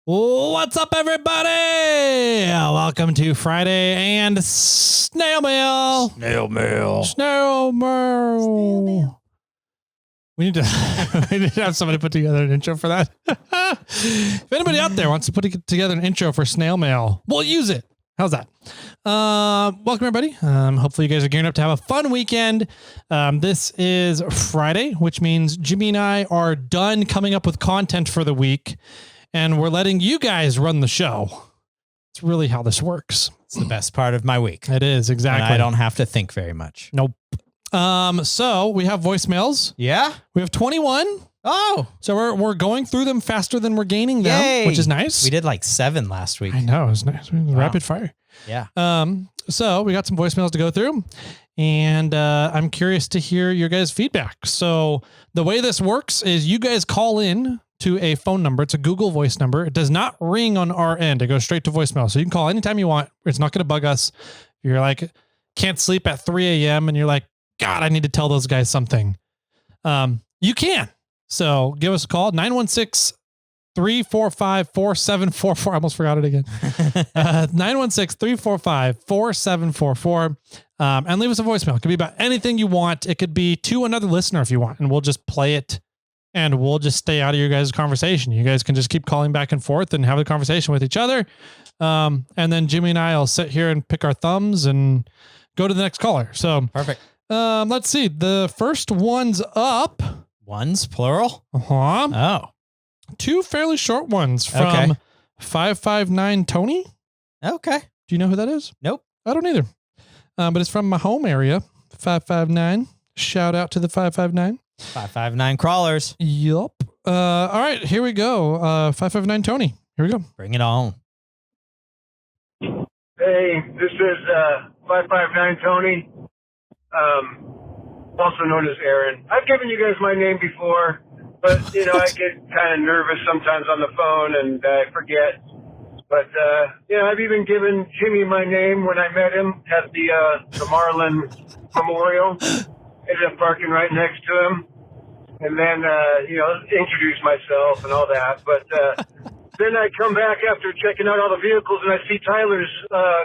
What's up, everybody? Welcome to Friday and SnailMail. SnailMail. We need to have somebody put together an intro for that. If anybody out there wants to put together an intro for SnailMail, we'll use it. How's that? Welcome, everybody. Hopefully you guys are gearing up to have a fun weekend. This is Friday, which means Jimmy and I are done coming up with content for the week, and we're letting you guys run the show. It's really how this works. It's the best part of my week. It is, exactly. And I don't have to think very much. Nope. So we have voicemails. Yeah? We have 21. Oh. So we're going through them faster than we're gaining them, Yay. which is nice. We did like 7 last week. I know, it was nice. It was rapid fire. Yeah. So we got some voicemails to go through, and I'm curious to hear your guys' feedback. So the way this works is you guys call in to a phone number. It's a Google Voice number. It does not ring on our end. It goes straight to voicemail. So you can call anytime you want. It's not going to bug us. If you're like, can't sleep at 3 a.m. and you're like, God, I need to tell those guys something. You can. So give us a call, 916-345-4744. I almost forgot it again. 916-345-4744. And leave us a voicemail. It could be about anything you want. It could be to another listener if you want, and we'll just play it and we'll just stay out of your guys' conversation. You guys can just keep calling back and forth and have a conversation with each other. And then Jimmy and I will sit here and pick our thumbs and go to the next caller. So perfect. Let's see. The first one's up. Ones, plural? Uh-huh. Oh. 2 fairly short ones from 559 Tony. Okay. Do you know who that is? Nope. I don't either. But it's from my home area, 559. Shout out to the 559. 559 crawlers. Yup. All right, here we go. 559 Tony. Here we go. Bring it on. Hey, this is 559 Tony, also known as Arron. I've given you guys my name before, but, I get kind of nervous sometimes on the phone and I forget. But, I've even given Jimmy my name when I met him at the Marlin Memorial. Ended up parking right next to him. And then, introduce myself and all that. But then I come back after checking out all the vehicles and I see Tyler's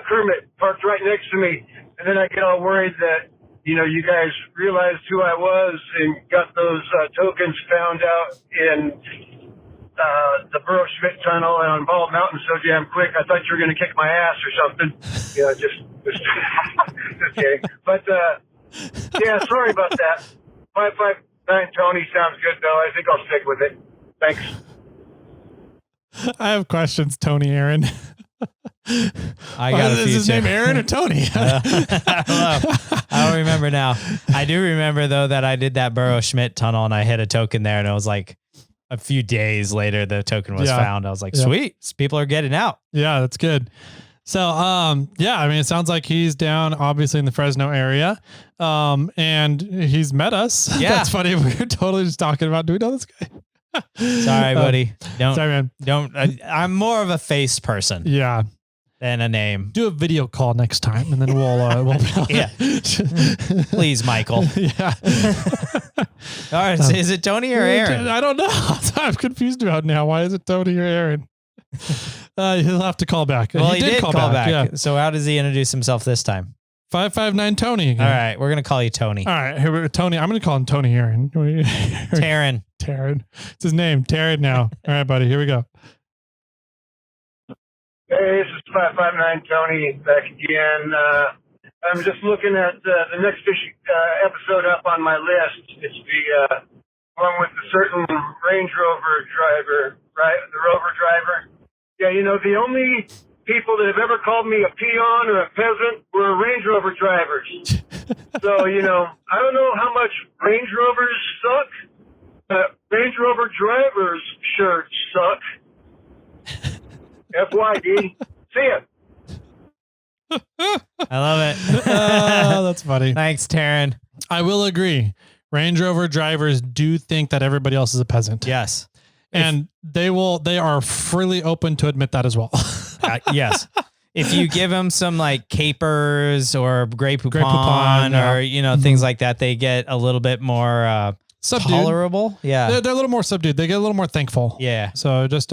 Kermit parked right next to me. And then I get all worried that, you guys realized who I was and got those tokens found out in the Burrow Schmidt Tunnel and on Bald Mountain so damn quick. I thought you were going to kick my ass or something. Just kidding. But, sorry about that. 559 Tony sounds good, though. I think I'll stick with it. Thanks. I have questions, Tony Arron. I got a few. Is his name Arron or Tony? I don't remember now. I do remember, though, that I did that Burrow Schmidt tunnel and I hit a token there, and it was like a few days later the token was found. I was like, sweet, people are getting out. Yeah, that's good. So, it sounds like he's down obviously in the Fresno area. And he's met us. Yeah. That's funny. We were totally just talking about, do we know this guy? Sorry, buddy. Sorry, man. I'm more of a face person. Yeah. Than a name. Do a video call next time and then we'll yeah. Please, Michael. Yeah. All right. So is it Tony or Arron? I don't know. I'm confused about now. Why is it Tony or Arron? He'll have to call back. Well, he did call back. Yeah. So how does he introduce himself this time? 559 Tony again. All right. We're going to call you Tony. All right. Here, Tony. I'm going to call him Tony Arron. Taryn. It's his name. Taryn now. All right, buddy. Here we go. Hey, this is 559 Tony back again. I'm just looking at the next episode up on my list. It's the one with the certain Range Rover driver, right? The Rover driver. Yeah, the only people that have ever called me a peon or a peasant were Range Rover drivers. So, I don't know how much Range Rovers suck, but Range Rover drivers sure suck. FYD. See ya. I love it. Oh, that's funny. Thanks, Taryn. I will agree. Range Rover drivers do think that everybody else is a peasant. Yes. And they are freely open to admit that as well. Yes. If you give them some like capers or Grey Poupon or, things like that, they get a little bit more subdued. Tolerable. Yeah. They're a little more subdued. They get a little more thankful. Yeah. So just,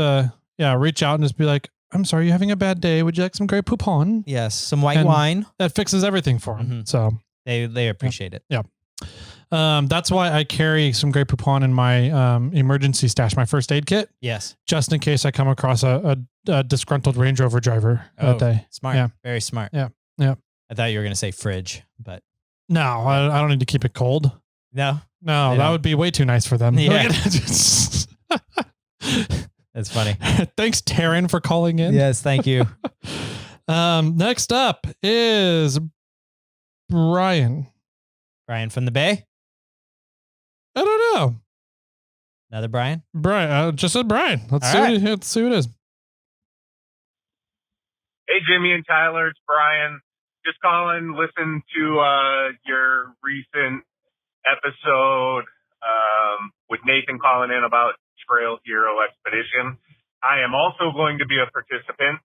reach out and just be like, I'm sorry, you're having a bad day. Would you like some Grey Poupon? Yes, some white And wine. That fixes everything for them. Mhm. So They appreciate it. Yeah. That's why I carry some Grey Poupon in my emergency stash, my first aid kit, Yes. just in case I come across a disgruntled Range Rover driver that day. Smart. Yeah. Very smart. Yeah. Yeah. I thought you were going to say fridge, but No, I don't need to keep it cold. no. No, They that don't. would be way too nice for them. Yeah. That's funny. Thanks, Taryn, for calling in. Yes, thank you. Next up is Brian. Brian from the Bay. I don't know. Another Brian. Brian, just said Brian. Let's All see. right. Let's see what it is. Hey, Jimmy and Tyler, it's Brian. Just calling, listen to your recent episode with Nathan calling in about TrailHero Expedition. I am also going to be a participant.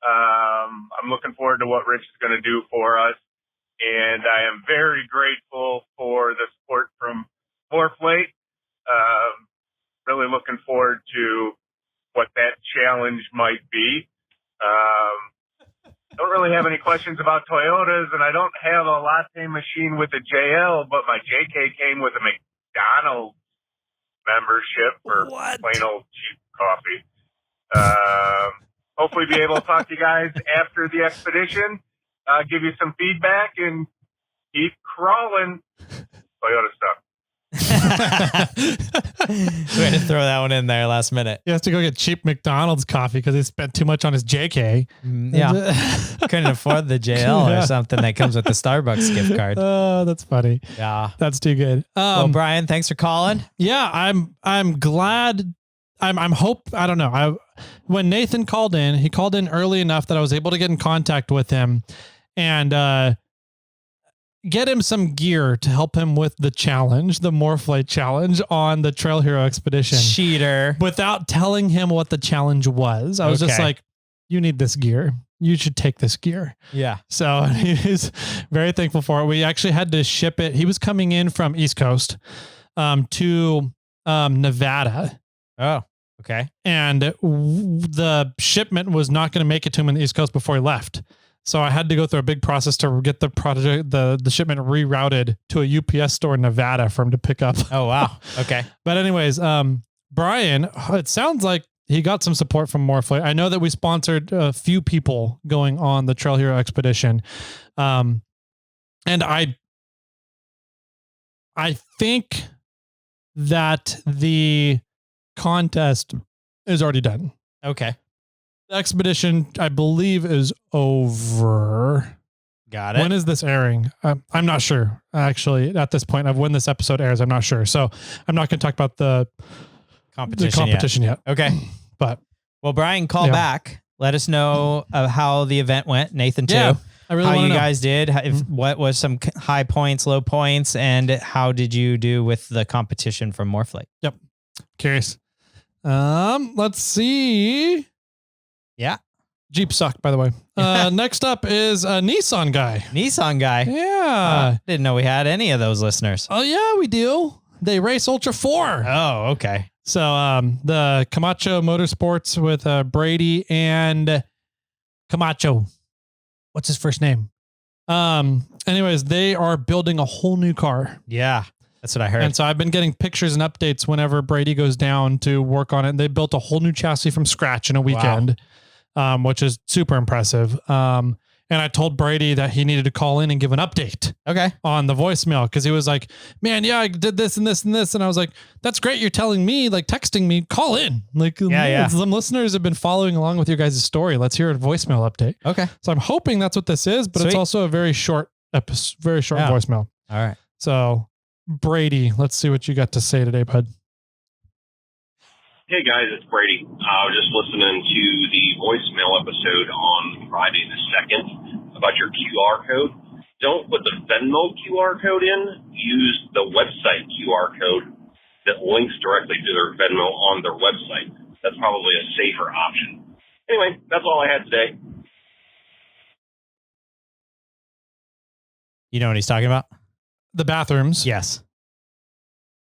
I'm looking forward to what Rich is going to do for us. And I am very grateful for the support from Moreflate. Really looking forward to what that challenge might be. Don't really have any questions about Toyotas, and I don't have a latte machine with a JL, but my JK came with a McDonald's membership for plain old cheap coffee. Hopefully be able to talk to you guys after the expedition, give you some feedback, and keep crawling. Toyota stuff. We had to throw that one in there last minute. He has to go get cheap McDonald's coffee because he spent too much on his JK. Yeah. Couldn't afford the JL Yeah. or something that comes with the Starbucks gift card. Oh, that's funny. Yeah. That's too good. Well, Brian, thanks for calling. Yeah, I'm glad. I'm hope. I don't know. When Nathan called in, he called in early enough that I was able to get in contact with him and get him some gear to help him with the challenge, the Moreflate challenge on the TrailHero Expedition. Cheater. Without telling him what the challenge was. I was just Okay. like, you need this gear. You should take this gear. Yeah. So he's very thankful for it. We actually had to ship it. He was coming in from East Coast to Nevada. Oh, okay. And the shipment was not going to make it to him in the East Coast before he left. So I had to go through a big process to get the project, the shipment rerouted to a UPS store in Nevada for him to pick up. Oh, wow. Okay. But anyways, Brian, it sounds like he got some support from Moreflate. I know that we sponsored a few people going on the TrailHero Expedition. And I think that the contest is already done. Okay. The expedition, I believe, is over. Got it. When is this airing? I'm not sure, actually, at this point of when this episode airs. I'm not sure. So I'm not going to talk about the competition yet. Okay. But well, Brian, call Yeah. back. Let us know how the event went. Nathan, too. Yeah, I really how want you to know. guys did. What was some high points, low points, and how did you do with the competition from Moreflate? Yep. Curious. Let's see. Yeah. Jeep suck, by the way. Next up is a Nissan guy. Nissan guy. Yeah. Didn't know we had any of those listeners. Oh yeah, we do. They race Ultra 4. Oh, okay. So the Camacho Motorsports with Brady and Camacho. What's his first name? Anyways, they are building a whole new car. Yeah. That's what I heard. And so I've been getting pictures and updates whenever Brady goes down to work on it. They built a whole new chassis from scratch in a weekend, which is super impressive. And I told Brady that he needed to call in and give an update on the voicemail because he was like, man, yeah, I did this and this and this. And I was like, that's great. You're telling me, like texting me, call in. Like some listeners have been following along with your guys' story. Let's hear a voicemail update. Okay. So I'm hoping that's what this is, but it's also a very short voicemail. All right. So Brady, let's see what you got to say today, bud. Hey guys, it's Brady. I was just listening to the voicemail episode on Friday the 2nd about your QR code. Don't put the Venmo QR code in. Use the website QR code that links directly to their Venmo on their website. That's probably a safer option. Anyway, that's all I had today. You know what he's talking about? The bathrooms. Yes.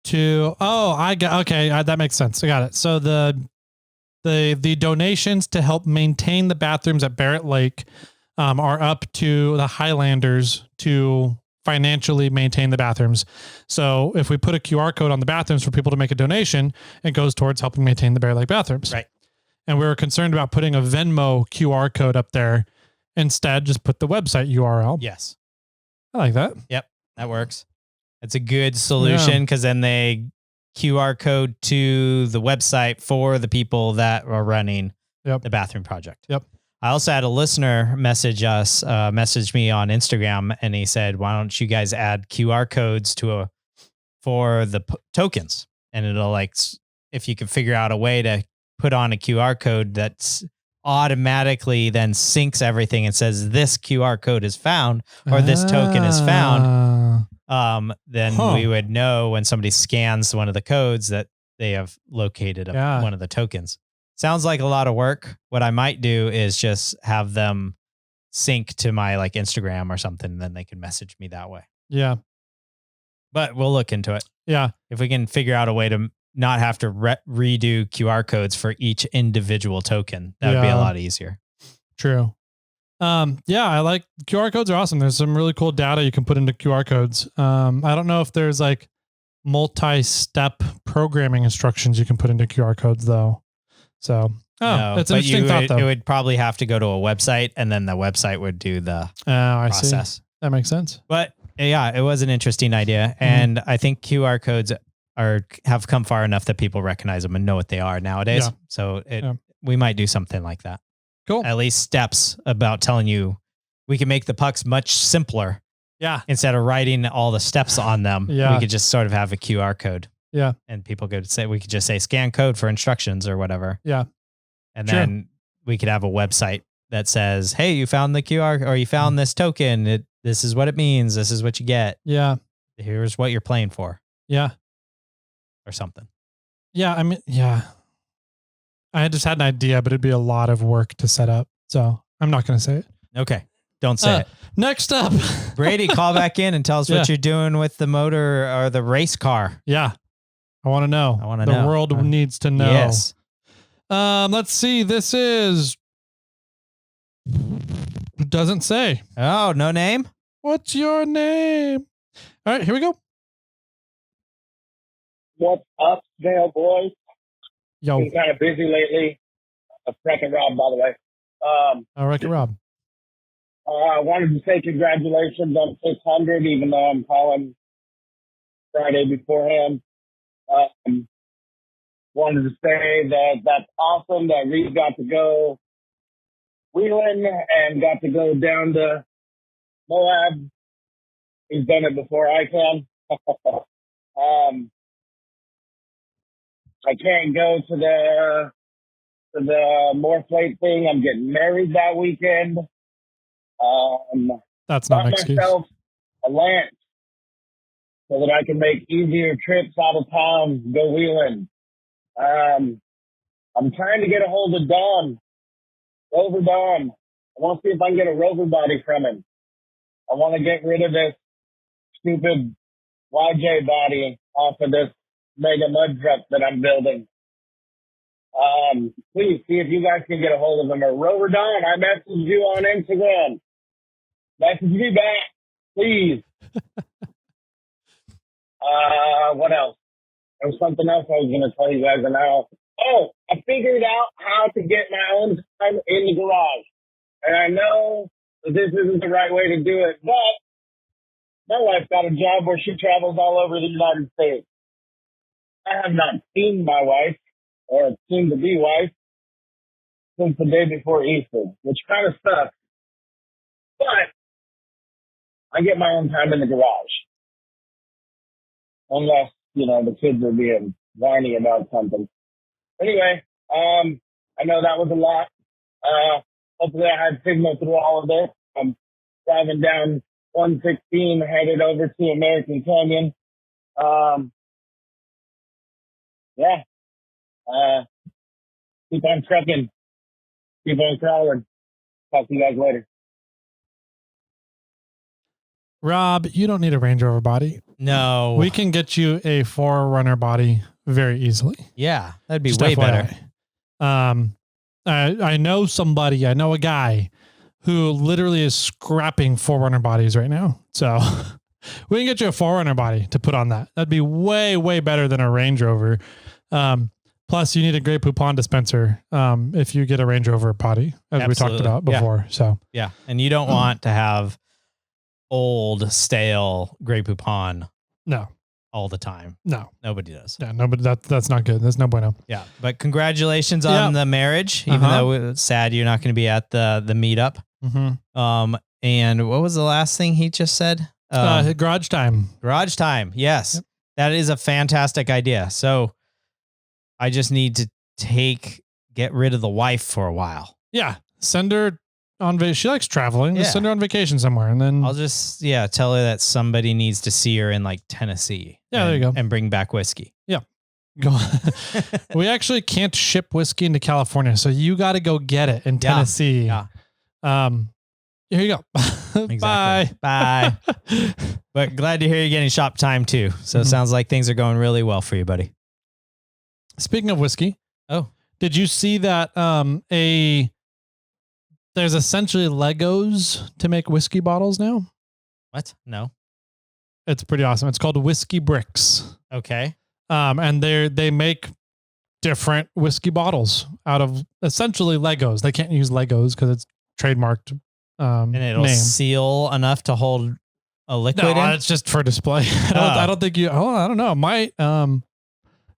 I got, okay. That makes sense. I got it. So the The donations to help maintain the bathrooms at Barrett Lake are up to the Highlanders to financially maintain the bathrooms. So if we put a QR code on the bathrooms for people to make a donation, it goes towards helping maintain the Barrett Lake bathrooms. Right. And we were concerned about putting a Venmo QR code up there. Instead, just put the website URL. Yes. I like that. Yep. That works. It's a good solution because then they QR code to the website for the people that are running the bathroom project. Yep. I also had a listener message me on Instagram, and he said, "Why don't you guys add QR codes for the tokens?" And it'll if you can figure out a way to put on a QR code that's automatically then syncs everything and says this QR code is found or this token is found, then we would know when somebody scans one of the codes that they have located one of the tokens. Sounds like a lot of work. What I might do is just have them sync to my Instagram or something, and then they can message me that way. Yeah. But we'll look into it. Yeah. If we can figure out a way to not have to redo QR codes for each individual token, that would be a lot easier. True. I like QR codes are awesome. There's some really cool data you can put into QR codes. I don't know if there's multi-step programming instructions you can put into QR codes though. So, it's an interesting thought though. It would probably have to go to a website, and then the website would do the process. See. That makes sense. But it was an interesting idea. And I think QR codes have come far enough that people recognize them and know what they are nowadays. Yeah. So we might do something like that. Cool. At least steps about telling you we can make the pucks much simpler. Yeah. Instead of writing all the steps on them, we could just sort of have a QR code. Yeah. And people could say, we could just say scan code for instructions or whatever. Yeah. And then we could have a website that says, hey, you found the QR or you found this token. This is what it means. This is what you get. Yeah. Here's what you're playing for. Yeah. Or something. Yeah. I mean, I just had an idea, but it'd be a lot of work to set up. So I'm not going to say it. Okay. Don't say it. Next up. Brady, call back in and tell us what you're doing with the motor or the race car. Yeah. I want to know. The world needs to know. Yes. Let's see. This is... Doesn't say. Oh, no name? What's your name? All right, here we go. What's up, Dail boys? Yo. Been kind of busy lately. Wreck-It Rob, by the way. Wreck-It Rob. I wanted to say congratulations on 600, even though I'm calling Friday beforehand. Wanted to say that that's awesome that Reed got to go wheeling and got to go down to Moab. He's done it before I can. I can't go to the more plate thing. I'm getting married that weekend. That's not an excuse. Myself a Lance so that I can make easier trips out of town, go wheeling. I'm trying to get a hold of Don, Rover Don. I want to see if I can get a Rover body from him. I want to get rid of this stupid YJ body off of this mega mud truck that I'm building. Please see if you guys can get a hold of him. Or Rover Don, I messaged you on Instagram. Message me back, please. What else? There was something else I was going to tell you guys now. Oh, I figured out how to get my own time in the garage. And I know that this isn't the right way to do it, but my wife got a job where she travels all over the United States. I have not seen my wife or soon to be wife since the day before Easter, which kind of sucks. But I get my own time in the garage. Unless, the kids are being whiny about something. Anyway, I know that was a lot. Hopefully I had signal through all of this. I'm driving down 116 headed over to American Canyon. Keep on trucking. Keep on crawling. Talk to you guys later. Rob, you don't need a Range Rover body. No. We can get you a 4Runner body very easily. Yeah, that'd be Just way FYI. better. I know somebody, I know a guy who literally is scrapping 4Runner bodies right now. So we can get you a 4Runner body to put on that. That'd be way, way better than a Range Rover. Plus you need a Grey Poupon dispenser if you get a Range Rover body, as we talked about before. Yeah. So yeah. And you don't want to have old, stale Grey Poupon no. all the time. No. Nobody does. Yeah, nobody. That's not good. That's no bueno. Yeah. But congratulations on the marriage, even though it's sad you're not going to be at the meetup. Mm-hmm. And what was the last thing he just said? Garage time. Garage time. Yes. Yep. That is a fantastic idea. So I just need to get rid of the wife for a while. Yeah. Send her on vacation. She likes traveling. Yeah. Just send her on vacation somewhere. And then I'll just, tell her that somebody needs to see her in like Tennessee. Yeah, there you go. And bring back whiskey. Yeah. Go. We actually can't ship whiskey into California. So you got to go get it in Tennessee. Yeah. Here you go. Exactly. Bye. Bye. But glad to hear you're getting shop time too. So it sounds like things are going really well for you, buddy. Speaking of whiskey. Oh, did you see that? There's essentially Legos to make whiskey bottles now. What? No. It's pretty awesome. It's called Whiskey Bricks. Okay. And they make different whiskey bottles out of essentially Legos. They can't use Legos because it's trademarked. And it'll name. seal enough to hold a liquid in? It's just for display. I don't think I don't know. It might.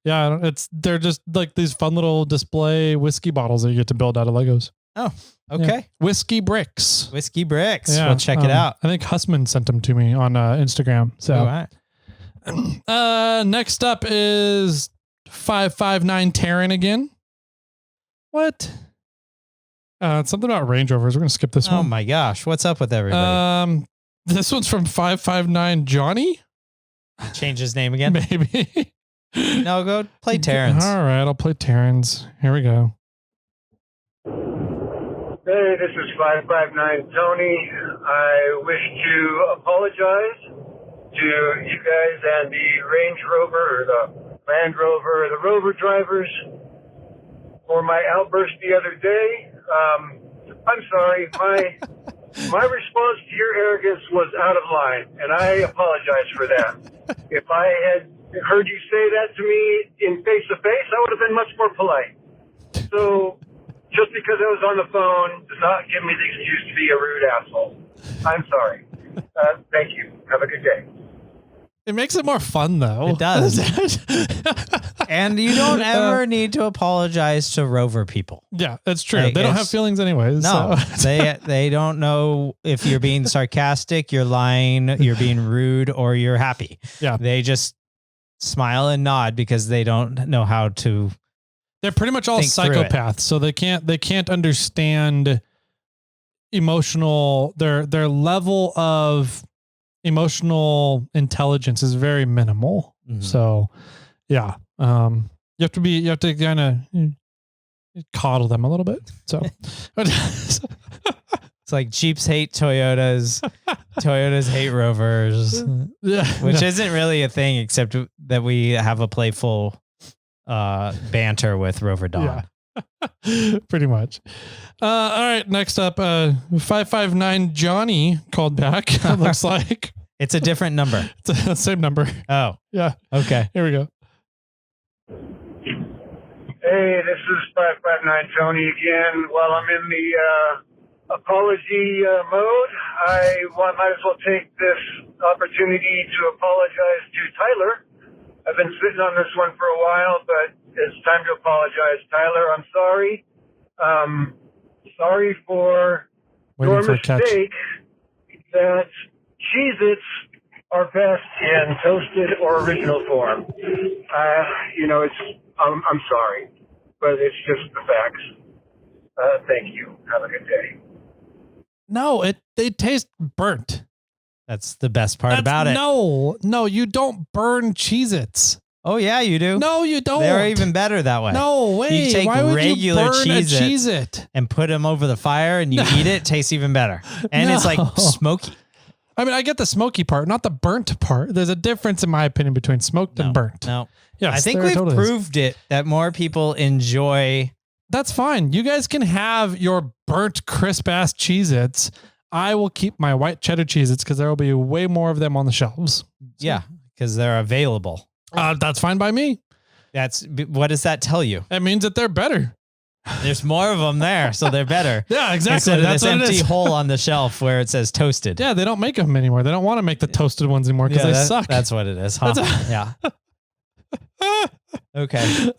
They're just like these fun little display whiskey bottles that you get to build out of Legos. Oh, okay. Yeah. Whiskey Bricks. Whiskey Bricks. Yeah, We'll check it out. I think Hussman sent them to me on Instagram. So, all right. Next up is 559 Terran again. What? It's something about Range Rovers. We're going to skip this one. Oh my gosh. What's up with everybody? This one's from 559 Johnny. Change his name again? Maybe. No, go play Terrans. All right. I'll play Terrans. Here we go. Hey, this is 559 Tony. I wish to apologize to you guys and the Range Rover or the Land Rover or the Rover drivers for my outburst the other day. I'm sorry. My response to your arrogance was out of line, and I apologize for that. If I had heard you say that to me in face-to-face, I would have been much more polite. So just because I was on the phone does not give me the excuse to be a rude asshole. I'm sorry. Thank you. Have a good day. It makes it more fun, though. It does. And you don't ever need to apologize to Rover people. Yeah, that's true. They don't have feelings anyways. No, so. they don't know if you're being sarcastic, you're lying, you're being rude, or you're happy. Yeah. They just smile and nod because they don't know how to. They're pretty much all psychopaths, so they can't understand emotional. Their level of emotional intelligence is very minimal. Mm-hmm. So, yeah, you have to kind of coddle them a little bit. So, it's like Jeeps hate Toyotas, Toyotas hate Rovers, which isn't really a thing, except that we have a playful banter with Rover Dawn. Yeah. Pretty much. All right, next up, 559 Johnny called back. It looks like it's a different number. It's the same number. Oh, yeah. Okay. Here we go. Hey, this is 559 Tony again. While I'm in the apology mode, I might as well take this opportunity to apologize to Tyler. I've been sitting on this one for a while, but it's time to apologize. Tyler, I'm sorry. Sorry for your mistake that Cheez-Its are best in toasted or original form. I'm sorry, but it's just the facts. Thank you. Have a good day. No, they taste burnt. That's the best part about it. No, you don't burn Cheez-Its. Oh, yeah, you do. No, you don't. They're even better that way. No way. You take Why would regular you burn a Cheez-It and put them over the fire and you eat it. It tastes even better. And it's like smoky. I mean, I get the smoky part, not the burnt part. There's a difference, in my opinion, between smoked and burnt. No. Yes, I think we've proved it that more people enjoy That's fine. You guys can have your burnt crisp ass Cheez-Its. I will keep my white cheddar Cheez-Its because there will be way more of them on the shelves. Yeah, because they're available. That's fine by me. What does that tell you? That means that they're better. There's more of them there, so they're better. Yeah, exactly. Instead of That's this what it empty is. hole on the shelf where it says toasted. Yeah, they don't make them anymore. They don't want to make the toasted ones anymore because they suck. That's what it is, huh? Yeah. Okay.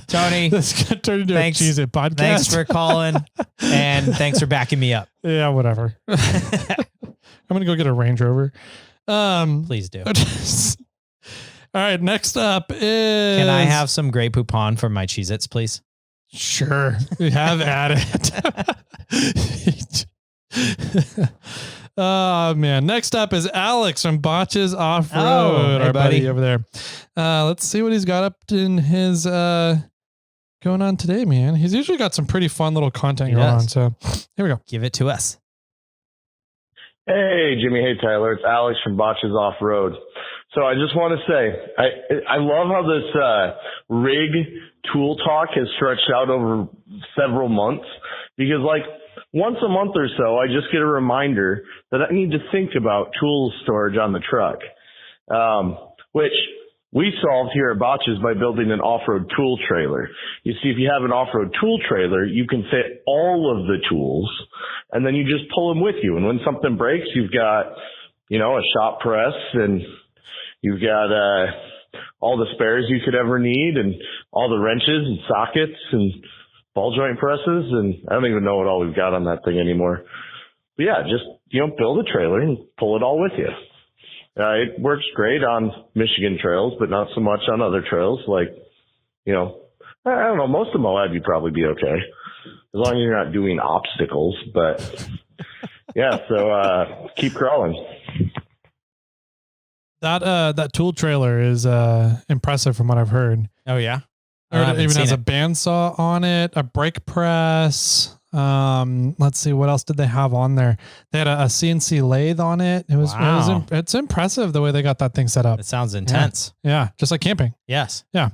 Tony, This got turned into a Cheez-It podcast. Thanks for calling, and thanks for backing me up. Yeah, whatever. I'm going to go get a Range Rover. Please do. All right, next up is... Can I have some Grey Poupon for my Cheez-Its, please? Sure. We have at it. Oh, man. Next up is Alex from Botches Off-Road, hey, our buddy buddy over there. Let's see what he's got up in his going on today, man. He's usually got some pretty fun little content going on. So here we go. Give it to us. Hey, Jimmy. Hey, Tyler. It's Alex from Botches Off-Road. So I just want to say, I love how this rig tool talk has stretched out over several months because, like, once a month or so, I just get a reminder that I need to think about tool storage on the truck, which we solved here at Botches by building an off-road tool trailer. You see, if you have an off-road tool trailer, you can fit all of the tools, and then you just pull them with you. And when something breaks, you've got, you know, a shop press, and you've got all the spares you could ever need, and all the wrenches and sockets and ball joint presses, and I don't even know what all we've got on that thing anymore. But yeah, just, you know, build a trailer and pull it all with you. It works great on Michigan trails, but not so much on other trails. Like, you know, I don't know, most of Moab you'd probably be okay, as long as you're not doing obstacles. But yeah, so keep crawling. That tool trailer is impressive from what I've heard. Oh, yeah? It even has a bandsaw on it, a brake press. Let's see, what else did they have on there? They had a CNC lathe on it. It's impressive the way they got that thing set up. It sounds intense. Yeah, just like camping. Yes. Yeah.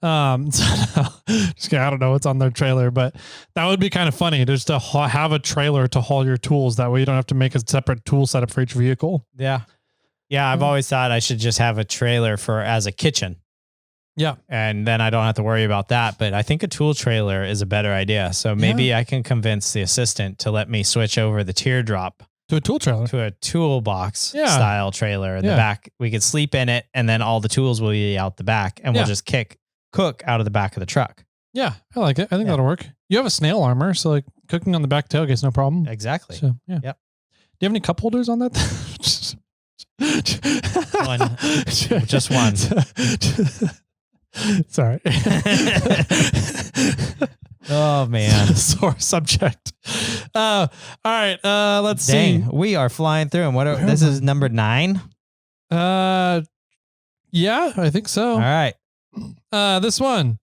I don't know what's on their trailer, but that would be kind of funny just to have a trailer to haul your tools. That way you don't have to make a separate tool setup for each vehicle. Yeah. Yeah, I've always thought I should just have a trailer as a kitchen. Yeah. And then I don't have to worry about that. But I think a tool trailer is a better idea. So maybe I can convince the assistant to let me switch over the teardrop to a tool trailer, to a toolbox style trailer in the back. We could sleep in it, and then all the tools will be out the back, and we'll just cook out of the back of the truck. Yeah, I like it. I think that'll work. You have a snail armor, so like cooking on the back tailgate's no problem. Exactly. So yeah. Yep. Do you have any cup holders on that? One. Just one. Sorry. Oh man. Sore subject. All right. Let's see. We are flying through them. This is number 9. Yeah, I think so. All right. This one.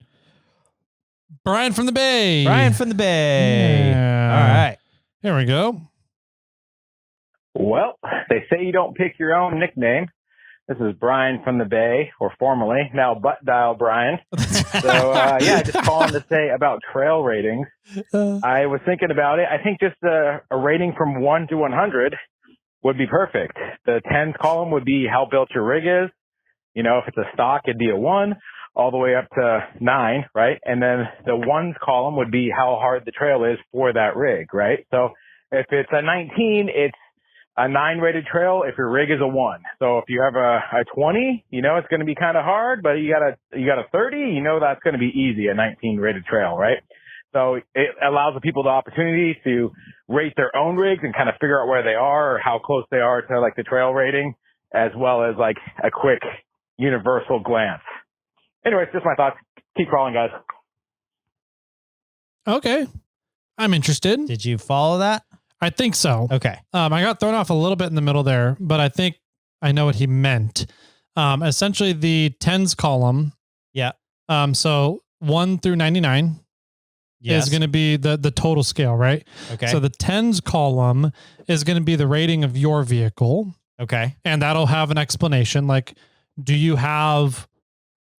Brian from the Bay. Brian from the Bay. Yeah. All right. Here we go. Well, they say you don't pick your own nickname. This is Brian from the Bay, or formerly, now Dail Brian. So, just calling to say about trail ratings. I was thinking about it. I think just a rating from 1 to 100 would be perfect. The 10s column would be how built your rig is. You know, if it's a stock, it'd be a 1, all the way up to 9, right? And then the 1s column would be how hard the trail is for that rig, right? So if it's a 19, it's a 9 rated trail if your rig is a 1. So if you have a 20, you know, it's going to be kind of hard, but you got a 30, you know, that's going to be easy, a 19 rated trail, right? So it allows the people the opportunity to rate their own rigs and kind of figure out where they are or how close they are to like the trail rating, as well as like a quick universal glance. Anyways, just my thoughts. Keep crawling, guys. Okay. I'm interested. Did you follow that? I think so. Okay. I got thrown off a little bit in the middle there, but I think I know what he meant. Essentially the 10s column. Yeah. So 1 through 99 is going to be the total scale, right? Okay. So the 10s column is going to be the rating of your vehicle. Okay. And that'll have an explanation like, do you have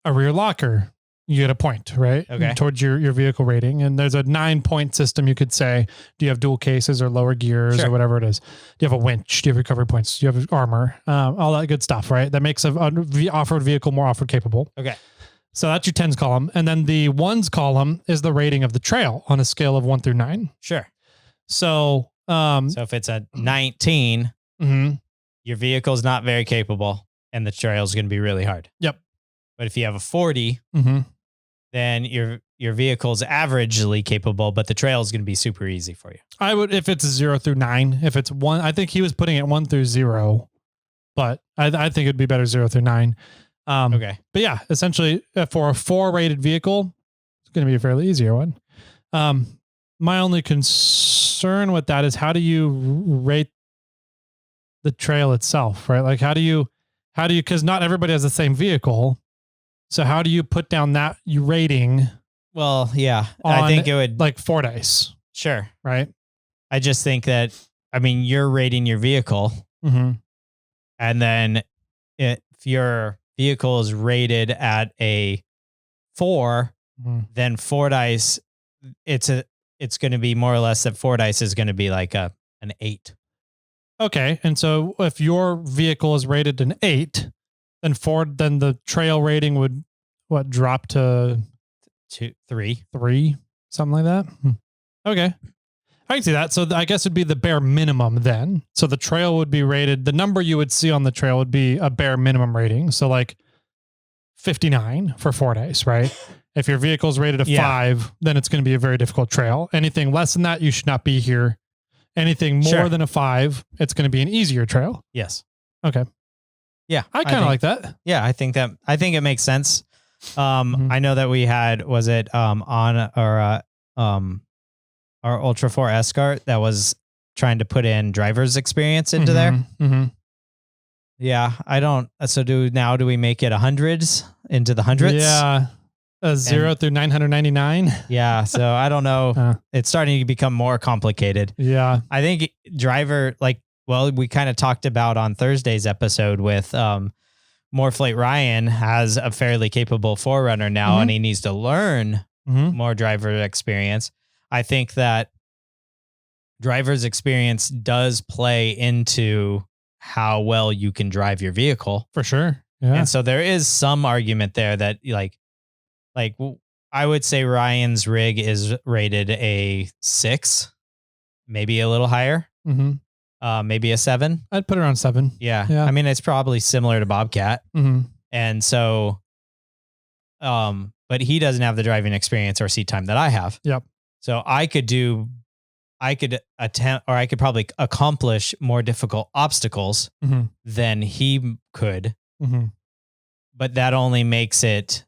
a rear locker? you get a point, right? Okay. Towards your vehicle rating. And there's a 9-point system. You could say, do you have dual cases or lower gears or whatever it is? Do you have a winch? Do you have recovery points? Do you have armor? All that good stuff, right? That makes an off-road vehicle more off-road capable. Okay. So that's your 10s column. And then the 1s column is the rating of the trail on a scale of 1 through 9. Sure. So, so if it's a 19, your vehicle's not very capable and the trail is going to be really hard. Yep. But if you have a 40, then your vehicle's averagely capable, but the trail is going to be super easy for you. I would, if it's 0 through 9, if it's 1, I think he was putting it 1 through 0, but I think it'd be better 0 through 9. Okay. But yeah, essentially for a 4 rated vehicle, it's going to be a fairly easier one. My only concern with that is how do you rate the trail itself, right? Like how do you, cause not everybody has the same vehicle. So how do you put down that rating? Well, yeah, I think it would like 4 days. Sure. Right. I just think that, I mean, you're rating your vehicle and then if your vehicle is rated at a 4, then Fordyce, it's going to be more or less that Fordyce is going to be like an 8. Okay. And so if your vehicle is rated an 8, then the trail rating would drop to 2, 3, something like that. Okay. I can see that. So I guess it'd be the bare minimum then. So the trail would be rated, the number you would see on the trail would be a bare minimum rating. So like 59 for 4 days, right? If your vehicle's rated a 5, then it's going to be a very difficult trail. Anything less than that, you should not be here. Anything more than a 5, it's going to be an easier trail. Yes. Okay. Yeah. I kind of like that. Yeah. I think it makes sense. I know that we had, was it, on our Ultra 4 Escort that was trying to put in driver's experience into there. Yeah. Do we make it 100s into the hundreds? Yeah. 0 through 999. Yeah. So I don't know. It's starting to become more complicated. Yeah. I think we kind of talked about on Thursday's episode with Moreflate Ryan has a fairly capable forerunner now, and he needs to learn more driver experience. I think that driver's experience does play into how well you can drive your vehicle. For sure. Yeah. And so there is some argument there that like I would say Ryan's rig is rated a 6, maybe a little higher. Maybe a 7. I'd put it around 7. Yeah. I mean, it's probably similar to Bobcat. And so, but he doesn't have the driving experience or seat time that I have. Yep. So I could attempt, or I could probably accomplish more difficult obstacles than he could. But that only makes it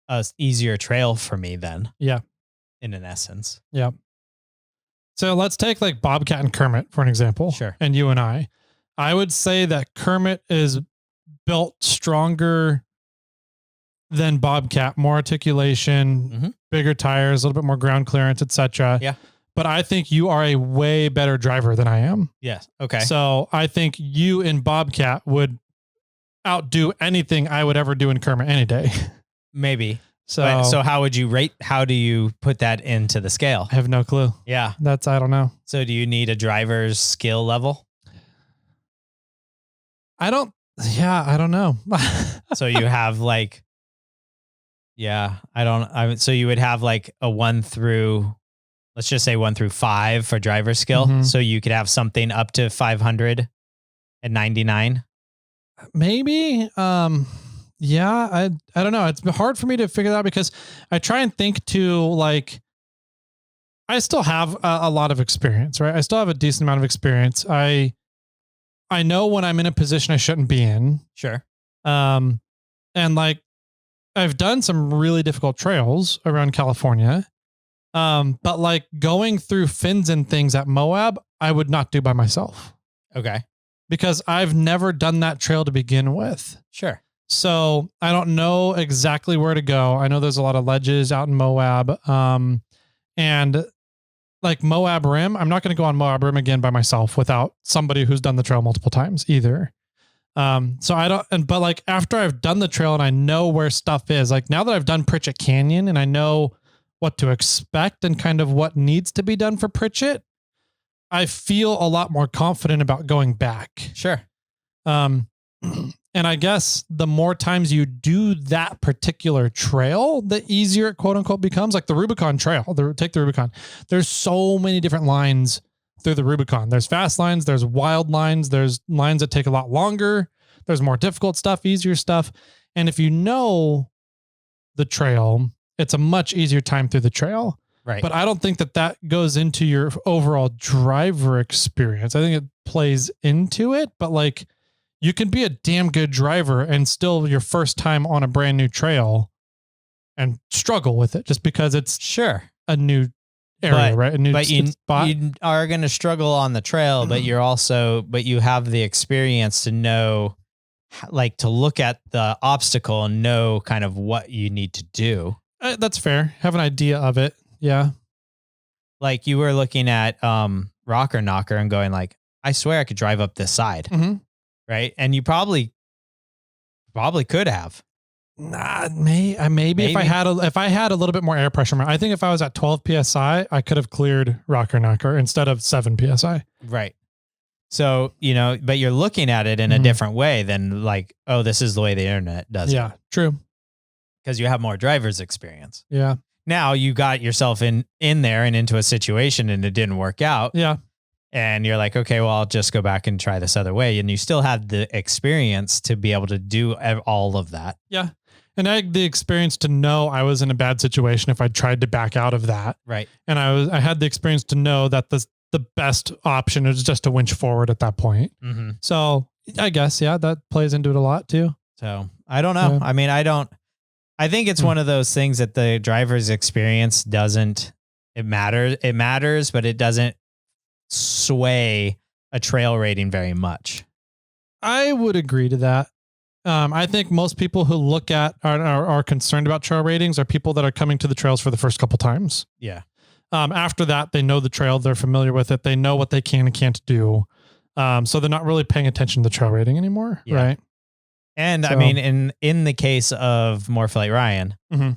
a easier trail for me then. Yeah. In an essence. Yeah. So let's take like Bobcat and Kermit for an example. Sure. And you and I would say that Kermit is built stronger than Bobcat, more articulation, bigger tires, a little bit more ground clearance, etc. Yeah. But I think you are a way better driver than I am. Yes. Okay. So I think you in Bobcat would outdo anything I would ever do in Kermit any day. Maybe. So how would you rate? How do you put that into the scale? I have no clue. Yeah. I don't know. So do you need a driver's skill level? I don't know. So you have like, so you would have like a 1 through, let's just say 1 through 5 for driver skill. So you could have something up to 599. Maybe. Yeah, I don't know. It's hard for me to figure that out because I try and think to like, I still have a lot of experience, right? I still have a decent amount of experience. I know when I'm in a position I shouldn't be in. Sure. And like, I've done some really difficult trails around California. But like going through fins and things at Moab, I would not do by myself. Okay. Because I've never done that trail to begin with. Sure. So I don't know exactly where to go. I know there's a lot of ledges out in Moab. And like Moab Rim, I'm not going to go on Moab Rim again by myself without somebody who's done the trail multiple times either. So I don't, but like after I've done the trail and I know where stuff is, like now that I've done Pritchett Canyon and I know what to expect and kind of what needs to be done for Pritchett, I feel a lot more confident about going back. Sure. And I guess the more times you do that particular trail, the easier it quote unquote becomes. Like the Rubicon Trail, take the Rubicon. There's so many different lines through the Rubicon. There's fast lines, there's wild lines, there's lines that take a lot longer. There's more difficult stuff, easier stuff. And if you know the trail, it's a much easier time through the trail. Right. But I don't think that goes into your overall driver experience. I think it plays into it, but like you can be a damn good driver and still your first time on a brand new trail and struggle with it just because it's sure a new area, right? A new spot. You are going to struggle on the trail, but you have the experience to know, like to look at the obstacle and know kind of what you need to do. That's fair. Have an idea of it. Yeah. Like you were looking at Rocker Knocker and going like, I swear I could drive up this side. Mm-hmm. Right. And you probably could have. Nah, maybe if I had a little bit more air pressure. I think if I was at 12 PSI, I could have cleared Rocker Knocker instead of 7 PSI. Right. So, but you're looking at it in a different way than like, oh, this is the way the internet does it. Yeah, true. Because you have more driver's experience. Yeah. Now you got yourself in there and into a situation and it didn't work out. Yeah. And you're like, okay, well, I'll just go back and try this other way. And you still had the experience to be able to do all of that. Yeah. And I had the experience to know I was in a bad situation if I tried to back out of that. Right. And I had the experience to know that the best option is just to winch forward at that point. Mm-hmm. So I guess, yeah, that plays into it a lot too. So I don't know. Yeah. I mean, I think it's one of those things that the driver's experience it matters, but it doesn't sway a trail rating very much. I would agree to that. I think most people who look at are concerned about trail ratings are people that are coming to the trails for the first couple times. Yeah. After that, they know the trail, they're familiar with it, they know what they can and can't do. So they're not really paying attention to the trail rating anymore, right? And I mean, in the case of Morphle Ryan, mm-hmm.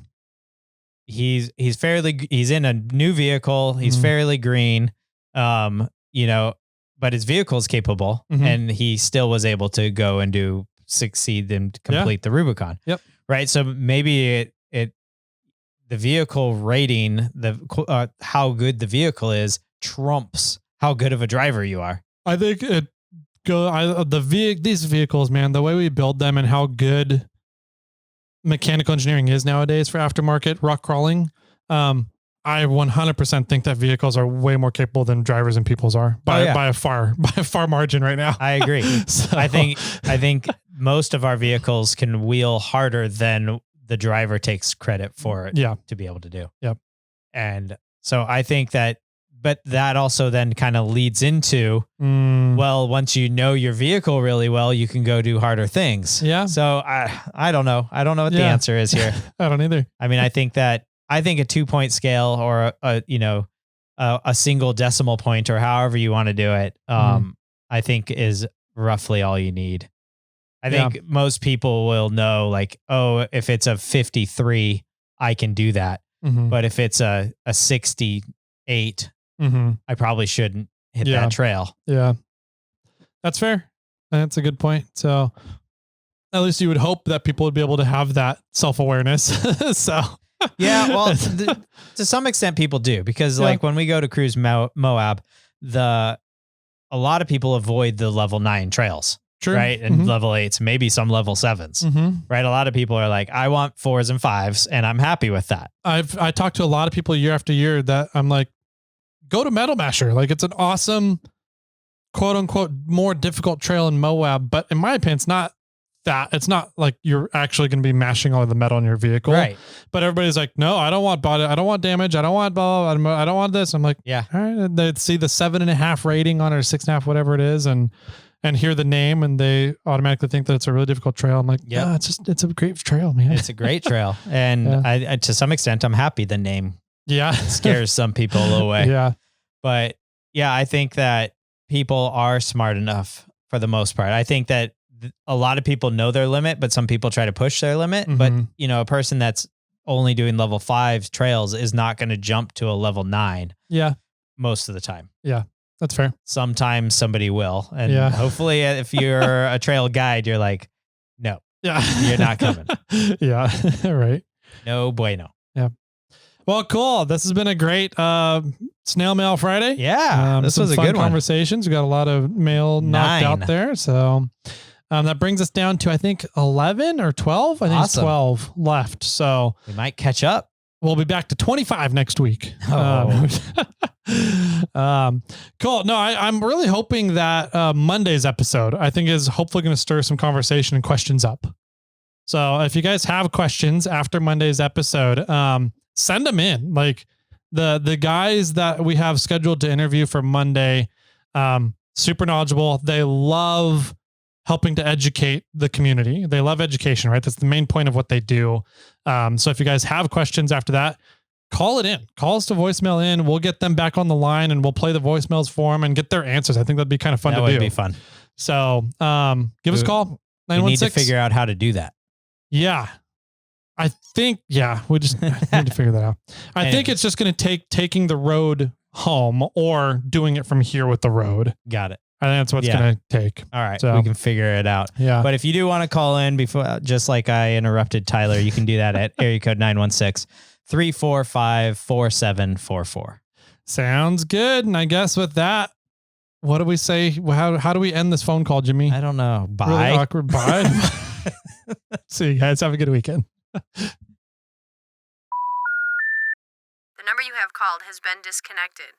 he's in a new vehicle. He's fairly green, but his vehicle is capable, and he still was able to succeed and complete the Rubicon. Yep. Right. So maybe the vehicle rating, how good the vehicle is trumps how good of a driver you are. I think these vehicles, man, the way we build them and how good mechanical engineering is nowadays for aftermarket rock crawling. I 100% think that vehicles are way more capable than drivers and people's are by a far margin right now. I agree. So. I think most of our vehicles can wheel harder than the driver takes credit for it to be able to do. Yep. And so I think but that also then kind of leads into, well, once you know your vehicle really well, you can go do harder things. Yeah. So I don't know. I don't know what the answer is here. I don't either. I mean, I think a 2-point scale or a single decimal point or however you want to do it, I think is roughly all you need. I think most people will know like, oh, if it's a 53, I can do that. Mm-hmm. But if it's a 68, I probably shouldn't hit that trail. Yeah. That's fair. That's a good point. So at least you would hope that people would be able to have that self-awareness. So yeah, well, to some extent people do, because like when we go to cruise Moab, a lot of people avoid the level 9 trails. True. Right. And level 8s, maybe some level 7s, right? A lot of people are like, I want 4s and 5s and I'm happy with that. I talk to a lot of people year after year that I'm like, go to Metal Masher. Like it's an awesome quote unquote more difficult trail in Moab. But in my opinion, it's not like you're actually going to be mashing all of the metal in your vehicle. Right. But everybody's like, no, I don't want body. I don't want damage. I don't want blah, I don't want this. I'm like, yeah. All right. They see the 7.5 rating on it or 6.5, whatever it is. And hear the name and they automatically think that it's a really difficult trail. I'm like, yeah, it's a great trail, man. It's a great trail. And I to some extent, I'm happy the name scares some people away. Yeah. But yeah, I think that people are smart enough for the most part. I think that a lot of people know their limit, but some people try to push their limit. Mhm. But, you know, a person that's only doing level 5 trails is not going to jump to a level 9 Yeah. most of the time. That's fair. Sometimes somebody will. And Yeah. hopefully if you're a trail guide, you're like, no, Yeah. you're not coming. Yeah. Right. No bueno. Well, cool. This has been a great Snail Mail Friday. Yeah. This some was a fun good one. conversations. We got a lot of mail knocked 9. out there. So that brings us down to, I think, 11 or 12. I think it's Awesome. 12 left. So We might catch up. we'll be back to 25 next week. Oh. Cool. No, I'm really hoping that Monday's episode, I think, is hopefully going to stir some conversation and questions up. So if you guys have questions after Monday's episode, send them in. Like the guys that we have scheduled to interview for Monday, super knowledgeable. They love helping to educate the community. They love education, right? That's the main point of what they do. So if you guys have questions after that, call it in. Call us to voicemail in. We'll get them back on the line and we'll play the voicemails for them and get their answers. I think that'd be kind of fun That to do. would be fun. So give us a call. We need to 916. figure out how to do that. Yeah. I think, we just need to figure that out. I think it's just going to take taking the road home or doing it from here with the road. Got it. I think that's what it's going to take. All right. So- We can figure it out. Yeah. But if you do want to call in before, just like I interrupted Tyler, you can do that at area code 916-345-4744. Sounds good. And I guess with that, what do we say? How do we end this phone call, Jimmy? I don't know. Bye. Really awkward. Bye. See you guys. Have a good weekend. The number you have called has been disconnected.